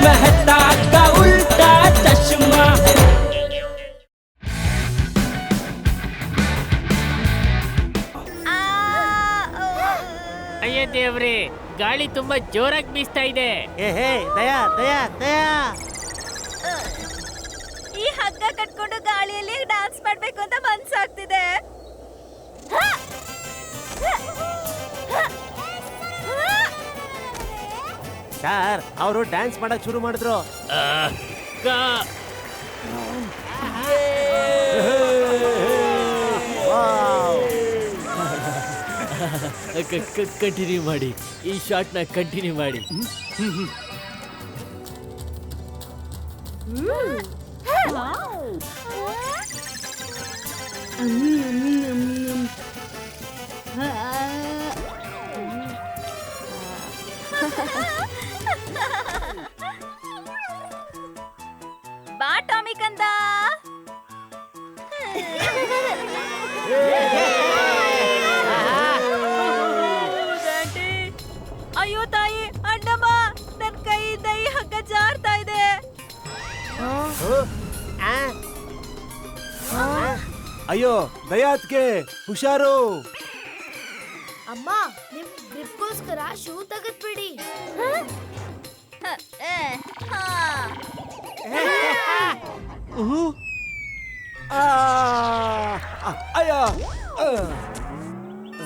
मेहता का उल्टा चश्मा। ಅಯ್ಯ ದೇವ್ರೆ, ಗಾಳಿ ತುಂಬಾ ಜೋರಾಗಿ ಬೀಸ್ತಾ ಇದೆ. ಹೇ ದಯಾ ದಯಾ ದಯಾ, ಈ ಹಗ್ಗ ಕಟ್ಕೊಂಡು ಗಾಳಿಯಲ್ಲಿ ಡಾನ್ಸ್ ಮಾಡ್ಬೇಕು ಅಂತ ಮನ್ಸಾಗ್ತಿದೆ. ಸರ್ ಅವರು ಡ್ಯಾನ್ಸ್ ಮಾಡಕ್ ಶುರು ಮಾಡಿದ್ರು. ಕಂಟಿನ್ಯೂ ಮಾಡಿ, ಈ ಶಾರ್ಟ್ ನ ಕಂಟಿನ್ಯೂ ಮಾಡಿ. ಬಾ ಟಾಮಿ ಕಂದ. ಅಯ್ಯೋ ತಾಯಿ, ಅಣ್ಣಮ್ಮ, ನನ್ ಕೈಯಿಂದ ಈ ಹಗ್ಗ ಜಾರ್ತಾ ಇದೆ. ಅಯ್ಯೋ ದಯಾತ್ಗೆ ಹುಷಾರು. ಅಮ್ಮ, ನಿಮ್ ಗ್ರಿಪ್ಗೋಸ್ಕರ ಶೂ ತೆಗೆದ್ಬಿಡಿ. ಅಯ್ಯ,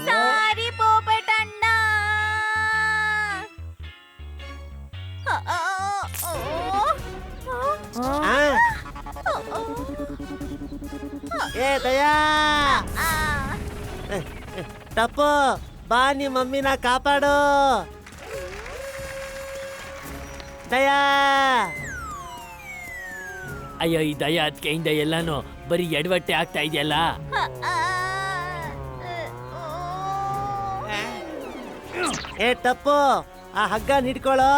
ಸಾರಿ ಪೋಪೆಟ್ ಅಣ್ಣ. ಏ ದಯಾ, ಟಪ್ಪು ಬಾ, ನಿಮ್ಮ ಮಮ್ಮಿನ ಕಾಪಾಡು. ದಯಾ, ಅಯ್ಯೋ, ಈ ದಯ ಅದಕ್ಕೆಯಿಂದ ಎಲ್ಲಾನು ಬರೀ ಎಡವಟ್ಟೆ ಆಗ್ತಾ ಇದೆಯಲ್ಲ. ಏ ಟಪ್ಪು, ಆ ಹಗ್ಗ ಹಿಡ್ಕೊಳ್ಳೋ.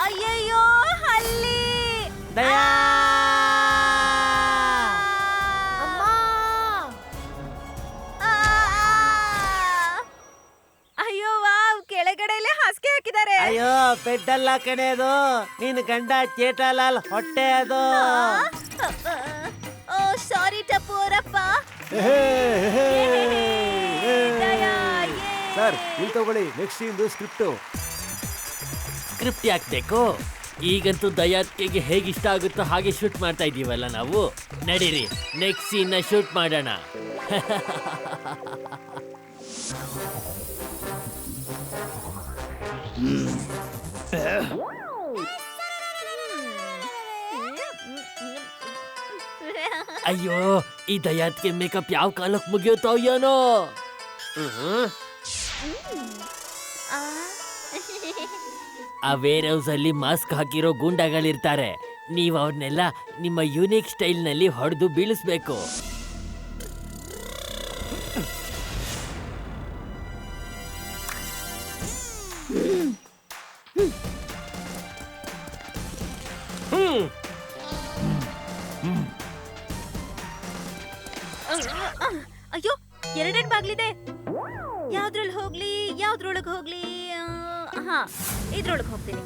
ಅಯ್ಯಯ್ಯೋ, ಹಲ್ಲಿ. ದಯಾ, ಅಯ್ಯೋ ವಾವ್, ಕೆಳಗಡೆಲೆ ಹಾಸಿಗೆ ಹಾಕಿದ್ದಾರೆ. ಅಯ್ಯೋ ಬೆಡ್ ಅಲ್ಲ ಕಣೆ ಅದು, ನಿನ್ ಗಂಡ ಚೇಟಾಲಾಲ್ ಹೊಟ್ಟೆ ಅದು. ಓ ಸಾರಿ ಟಪ್ಪು ಅವರಪ್ಪ. ಸರ್ ಇಲ್ಲಿ ತಗೊಳ್ಳಿ, ನೆಕ್ಸ್ಟ್ ಇಂದು ಸ್ಕ್ರಿಪ್ಟು. ಸ್ಕ್ರಿಪ್ಟ್ ಯಾಕೆ ಬೇಕು? ಈಗಂತೂ ದಯಾತ್ಗೆ ಹೇಗೆ ಇಷ್ಟ ಆಗುತ್ತೋ ಹಾಗೆ ಶೂಟ್ ಮಾಡ್ತಾ ಇದೀವಲ್ಲ ನಾವು. ನಡೀರಿ, ನೆಕ್ಸ್ಟ್ ಸೀನ್ ನ ಶೂಟ್ ಮಾಡೋಣ. ಅಯ್ಯೋ, ಈ ದಯಾತ್ಗೆ ಮೇಕಪ್ ಯಾವ ಕಾಲಕ್ಕೆ ಮುಗಿಯುತ್ತೋ ಏನೋ. ಆ ವೇರ್ ಹೌಸ್ ಅಲ್ಲಿ ಮಾಸ್ಕ್ ಹಾಕಿರೋ ಗೂಂಡಾಗಳಿರ್ತಾರೆ. ನೀವು ಅವ್ರನ್ನೆಲ್ಲ ನಿಮ್ಮ ಯೂನಿಕ್ ಸ್ಟೈಲ್ ನಲ್ಲಿ ಹೊಡೆದು ಬೀಳಿಸ್ಬೇಕು. ಅಯ್ಯೋ, ಎರಡೆರಡು ಬಾಗ್ಲಿದೆ. ಯಾವ್ದ್ರಲ್ಲಿ ಹೋಗ್ಲಿ, ಯಾವ್ದ್ರೊಳಗೆ ಹೋಗ್ಲಿ? ಹಾ, ಇದ್ರೊಳಗೆ ಹೋಗ್ತೀನಿ.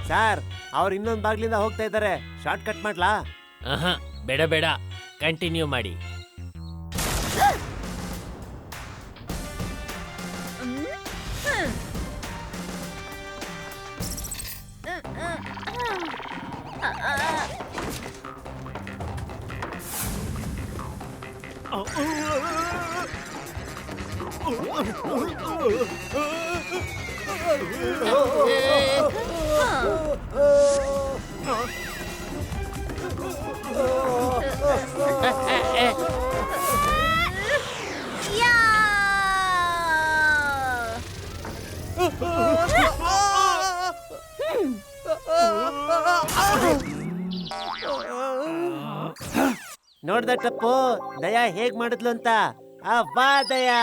ಸರ್ ಅವ್ರು ಇನ್ನೊಂದು ಬಾಗ್ಲಿಂದ ಹೋಗ್ತಾ ಇದ್ದಾರೆ, ಶಾರ್ಟ್ ಕಟ್ ಮಾಡ್ಲಾ? ಬೇಡ ಬೇಡ, ಕಂಟಿನ್ಯೂ ಮಾಡಿ. ನೋಡ್ದ ಟಪ್ಪು, ದಯಾ ಹೇಗ್ ಮಾಡಿದ್ಲು ಅಂತ. ಬಾ ದಯಾ.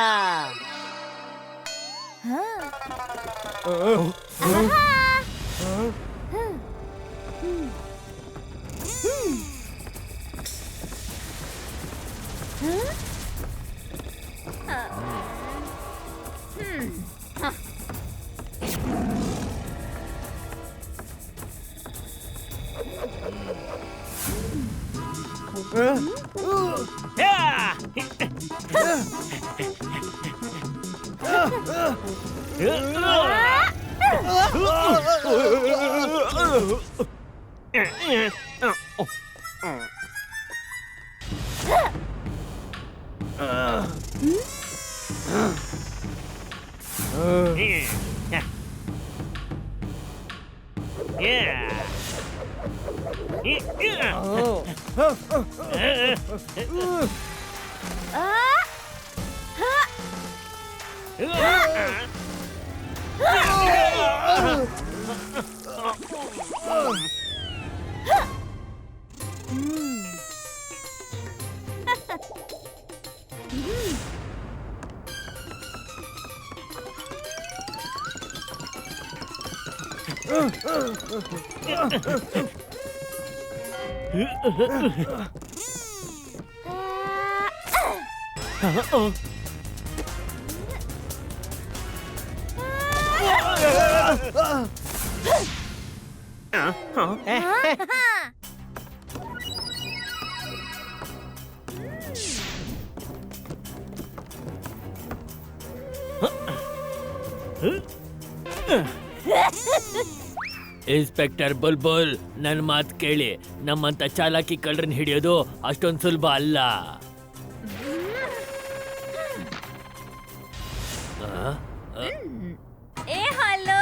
ಇನ್ಸ್ಪೆಕ್ಟರ್ ಬುಲ್ಬುಲ್, ನನ್ನ ಮಾತು ಕೇಳಿ. ನಮ್ಮಂತ ಚಾಲಾಕಿ ಕಳ್ಳರನ್ನ ಹಿಡಿಯೋದು ಅಷ್ಟೊಂದು ಸುಲಭ ಅಲ್ಲ. ಏ ಹಲೋ,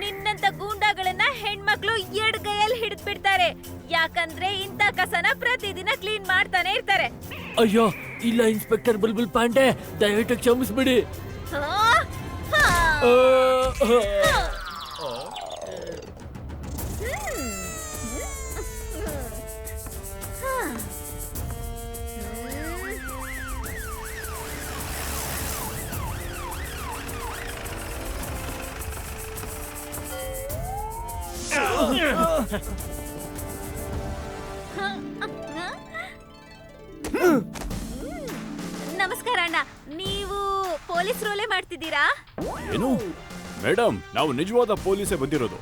ನಿನ್ನಂತ ಗೂಂಡಾಗಳನ್ನ ಹೆಣ್ಮಕ್ಳು ಎಡಗೈಯಲ್ಲಿ ಹಿಡಿದು ಬಿಡ್ತಾರೆ. ಯಾಕಂದ್ರೆ ಇಂಥ ಕಸನ ಪ್ರತಿದಿನ ಕ್ಲೀನ್ ಮಾಡ್ತಾನೆ ಇರ್ತಾರೆ. ಅಯ್ಯೋ ಇಲ್ಲ ಇನ್ಸ್ಪೆಕ್ಟರ್ ಬುಲ್ಬುಲ್ ಪಾಂಡೆ, ದಯವಿಟ್ಟು ಕ್ಷಮಿಸ್ಬಿಡಿ. ಹಾ? ಹಾ. ನಮಸ್ಕಾರ ಅಣ್ಣ, ನೀವು ಪೊಲೀಸ್ ರೋಲೆ ಮಾಡ್ತಿದ್ದೀರಾ? ಏನು ಮೇಡಮ್, ನಾವು ನಿಜವಾದ ಪೊಲೀಸೇ ಬಂದಿರೋದು.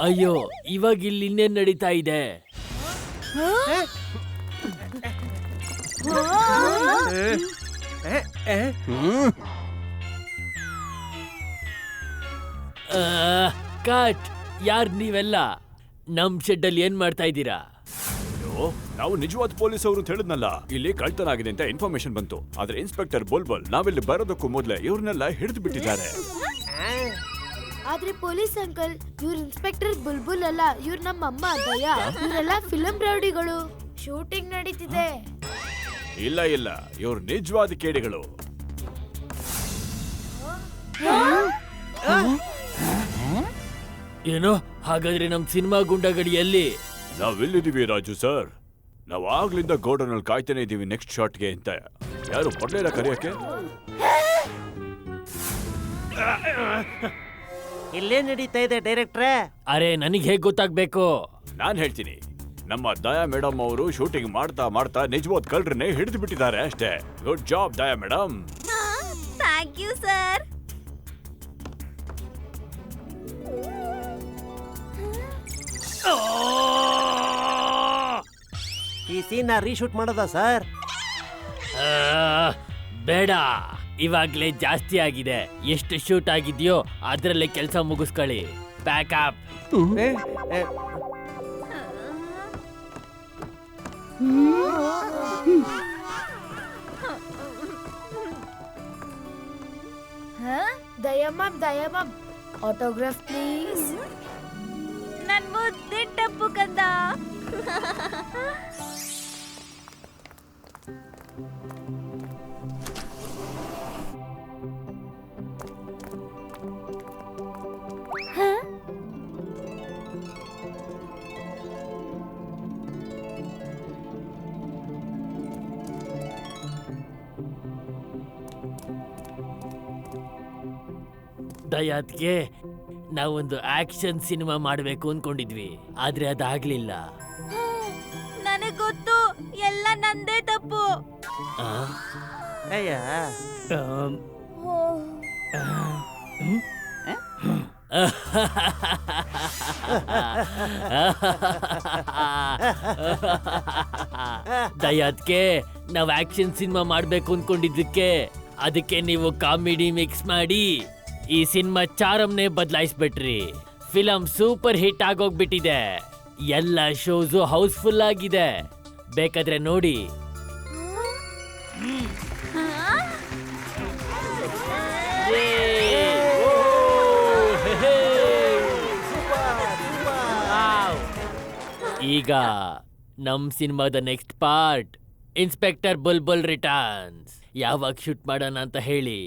ಅಯ್ಯೋ, ಇವಾಗ ಇಲ್ಲಿ ಇನ್ನೇನ್ ನಡೀತಾ ಇದೆ? ಕಟ್. ಯಾರ್ ನೀವೆಲ್ಲ? ನಮ್ ಶೆಡ್ ಅಲ್ಲಿ ಏನ್ ಮಾಡ್ತಾ ಇದ್ದೀರಾ? ನಾವು ನಿಜವಾದ ಪೊಲೀಸ್ ಅವರು ಅಂತ ಹೇಳಿದ್ನಲ್ಲ. ಇಲ್ಲಿ ಕಳ್ತನ ಆಗಿದೆ ಅಂತ ಇನ್ಫಾರ್ಮೇಶನ್ ಬಂತು. ಆದ್ರೆ ಇನ್ಸ್ಪೆಕ್ಟರ್ ಬುಲ್ಬುಲ್ ನಾವಿಲ್ಲಿ ಬರೋದಕ್ಕೂ ಮೊದಲೇ ಇವ್ರನ್ನೆಲ್ಲ ಹಿಡಿದು ಬಿಟ್ಟಿದ್ದಾರೆ. ಆದ್ರೆ ಪೊಲೀಸ್ ಅಂಕಲ್, ಇವ್ರ ಇನ್ಸ್ಪೆಕ್ಟರ್ ಬುಲ್ಬುಲ್ ಅಲ್ಲ, ಇವ್ರ ನಮ್ಮ ಅಮ್ಮ ದಯಾ. ಇವರೆಲ್ಲ ಫಿಲಂ ರೌಡಿಗಳು. ಶೂಟಿಂಗ್ ನಡೀತಿದೆ. ಇಲ್ಲ ಇಲ್ಲ, ಇವ್ರು ನಿಜವಾದ ಕೇಡಿಗಳು. ಏನೋ, ಹಾಗಾದ್ರೆ ನಮ್ ಸಿನಿಮಾ ಗುಂಡಗಡಿ ಎಲ್ಲಿ? ನಾವೆಲ್ಲಿದ್ದೀವಿ ರಾಜು ಸರ್? ನಾವು ಆಗ್ಲಿಂದ ಗೋಡನಲ್ಲಿ ಕಾಯ್ತಾನೆ ಇದೀವಿ ನೆಕ್ಸ್ಟ್ ಶಾಟ್ಗೆ ಅಂತ. ಯಾರು ಬರ್ಲಿಲ್ಲ ಕರೆಯಕ್ಕೆ? ಇಲ್ಲೇ ನಡೀತಾ ಇದೆ ಡೈರೆಕ್ಟ್ರೆ. ಅರೆ, ನನಗೆ ಹೇಗ್ ಗೊತ್ತಾಗ್ಬೇಕು? ನಾನ್ ಹೇಳ್ತೀನಿ. ನಮ್ಮ ದಯಾ ಮೇಡಮ್ ಅವರು ಶೂಟಿಂಗ್ ಮಾಡ್ತಾ ಮಾಡ್ತಾ ನಿಜವಾದ ಕಳ್ಳರನ್ನೇ ಹಿಡಿದು ಬಿಟ್ಟಿದ್ದಾರೆ ಅಷ್ಟೇ. Good job Daya madam. Thank you sir. ಈ ಸೀನ್ ರೀಶೂಟ್ ಮಾಡೋದಾ ಸರ್? ಬೇಡ, ಇವಾಗ್ಲೇ ಜಾಸ್ತಿ ಆಗಿದೆ. ಎಷ್ಟು ಶೂಟ್ ಆಗಿದ್ಯೋ ಅದ್ರಲ್ಲೇ ಕೆಲಸ ಮುಗಿಸ್ಕೊಳ್ಳಿ. ಬ್ಯಾಕಪ್. Daya ma'am autograph please. ನನ್ ಮುದ್ದಿನ ಟಪ್ಪು ಕಂದ. ದಯಾತ್ಗೆ ನಾವೊಂದು ಆಕ್ಷನ್ ಸಿನಿಮಾ ಮಾಡ್ಬೇಕು ಅನ್ಕೊಂಡಿದ್ವಿ, ಆದ್ರೆ ಅದಾಗ್ಲಿಲ್ಲ. ನನಗ್ ಗೊತ್ತು, ಎಲ್ಲ ನಂದೇ ತಪ್ಪು. ಆ? ಅಯ್ಯ ದಯಾತ್ಗೆ ನಾವ್ ಆಕ್ಷನ್ ಸಿನಿಮಾ ಮಾಡ್ಬೇಕು ಅನ್ಕೊಂಡಿದ್ದಕ್ಕೆ, ಅದಕ್ಕೆ ನೀವು ಕಾಮಿಡಿ ಮಿಕ್ಸ್ ಮಾಡಿ ಈ ಸಿನಿಮಾ ಚಾರಮ್ನೇ ಬದಲಾಯಿಸ್ಬಿಟ್ರಿ. ಫಿಲಂ ಸೂಪರ್ ಹಿಟ್ ಆಗೋಗ್ಬಿಟ್ಟಿದೆ, ಎಲ್ಲ ಶೋಸು ಹೌಸ್ಫುಲ್ ಆಗಿದೆ. ಬೇಕಾದ್ರೆ ನೋಡಿ. ಈಗ ನಮ್ ಸಿನಿಮಾದ next part, inspector Bulbul returns. ಯಾವಾಗ ಶೂಟ್ ಮಾಡೋಣ ಅಂತ ಹೇಳಿ.